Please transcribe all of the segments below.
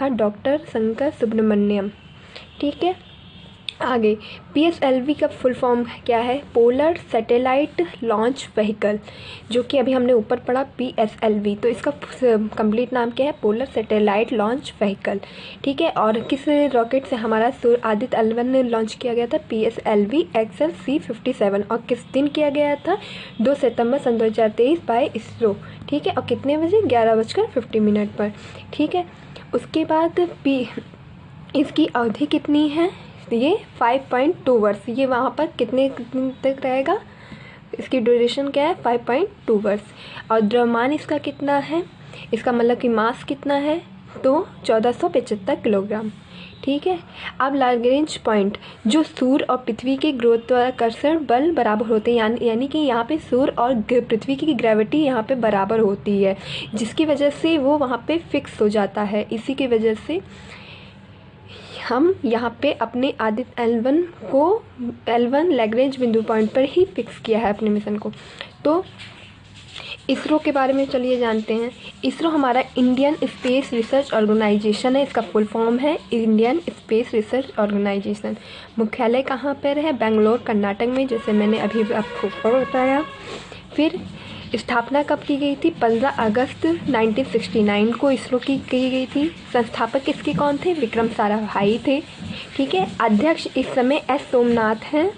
था डॉक्टर शंकर सुब्रमण्यम। ठीक है, आगे PSLV का फुल फॉर्म क्या है? पोलर सैटेलाइट लॉन्च व्हीकल, जो कि अभी हमने ऊपर पढ़ा PSLV, तो इसका कंप्लीट नाम क्या है? Polar satellite launch vehicle. ठीक है, और किस रॉकेट से हमारा आदित्य L1 ने लॉन्च किया गया था? PSLV XLC-57, और किस दिन किया गया था? 2 सितंबर सन 2023 बाय इसरो। ठीक है, और कितने बजे? 11:50 पर। ठीक है, उसके बाद इसकी अवधि कितनी है? ये 5.2 वर्ष। ये वहाँ पर कितने दिन तक रहेगा? इसकी ड्यूरेशन क्या है? 5.2 वर्ष। और द्रव्यमान इसका कितना है? इसका मतलब कि मास कितना है? तो 1475 किलोग्राम। ठीक है, अब लैग्रेंज पॉइंट, जो सूर्य और पृथ्वी के गुरुत्वाकर्षण बल बराबर होते हैं, यानी कि यहाँ पे सूर्य और पृथ्वी की ग्रेविटी यहाँ पे बराबर होती है, जिसकी वजह से वो वहाँ पे फिक्स हो जाता है। इसी की वजह से हम यहाँ पे अपने आदित्य L1 लैग्रेंज बिंदु पॉइंट पर ही फिक्स किया है अपने मिशन को। तो इसरो के बारे में चलिए जानते हैं। इसरो हमारा इंडियन स्पेस रिसर्च ऑर्गेनाइजेशन है। इसका फुल फॉर्म है इंडियन स्पेस रिसर्च ऑर्गेनाइजेशन। मुख्यालय कहाँ पर है? बेंगलोर, कर्नाटक में, जैसे मैंने अभी आपको बताया। फिर स्थापना कब की गई थी? 15 अगस्त 1969 को इसरो की गई थी। संस्थापक इसके कौन थे? विक्रम साराभाई थे। ठीक है, अध्यक्ष इस समय S सोमनाथ हैं।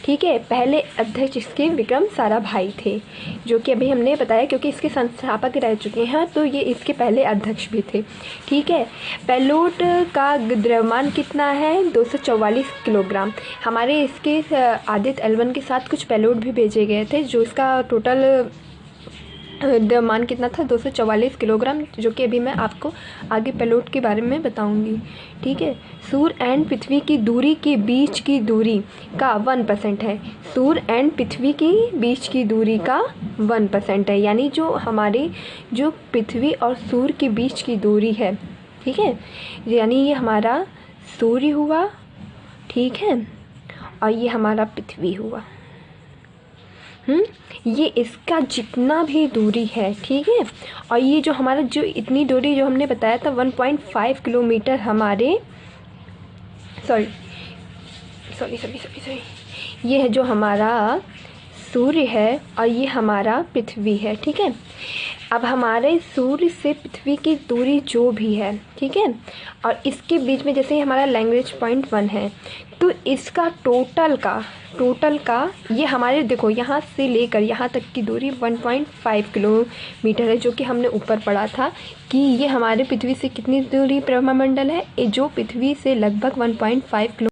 ठीक है, पहले अध्यक्ष इसके विक्रम साराभाई थे, जो कि अभी हमने बताया क्योंकि इसके संस्थापक रह चुके हैं, तो ये इसके पहले अध्यक्ष भी थे। ठीक है, पेलोड का द्रव्यमान कितना है? 244 किलोग्राम। हमारे इसके आदित्य L1 के साथ कुछ पेलोड भी भेजे गए थे, जो इसका टोटल द्रव्यमान कितना था? 244 किलोग्राम, जो कि अभी मैं आपको आगे पेलोड के बारे में बताऊंगी। ठीक है, सूर्य एंड पृथ्वी की दूरी के बीच की दूरी का 1% है। सूर्य एंड पृथ्वी की बीच की दूरी का 1% है, यानी जो पृथ्वी और सूर्य के बीच की दूरी है। ठीक है, यानी ये हमारा सूर्य हुआ, ठीक है, और ये हमारा पृथ्वी हुआ। ये इसका जितना भी दूरी है, ठीक है, और ये जो हमारा जो इतनी दूरी जो हमने बताया था 1.5 किलोमीटर हमारे सॉरी ये है जो हमारा सूर्य है और ये हमारा पृथ्वी है। ठीक है, अब हमारे सूर्य से पृथ्वी की दूरी जो भी है, ठीक है, और इसके बीच में जैसे हमारा लैग्रेंज पॉइंट 1 है, तो इसका टोटल का ये हमारे देखो यहाँ से लेकर यहाँ तक की दूरी 1.5 किलोमीटर है, जो कि हमने ऊपर पढ़ा था कि ये हमारे पृथ्वी से कितनी दूरी ब्रह्मंडल है, जो पृथ्वी से लगभग 1.5 किलो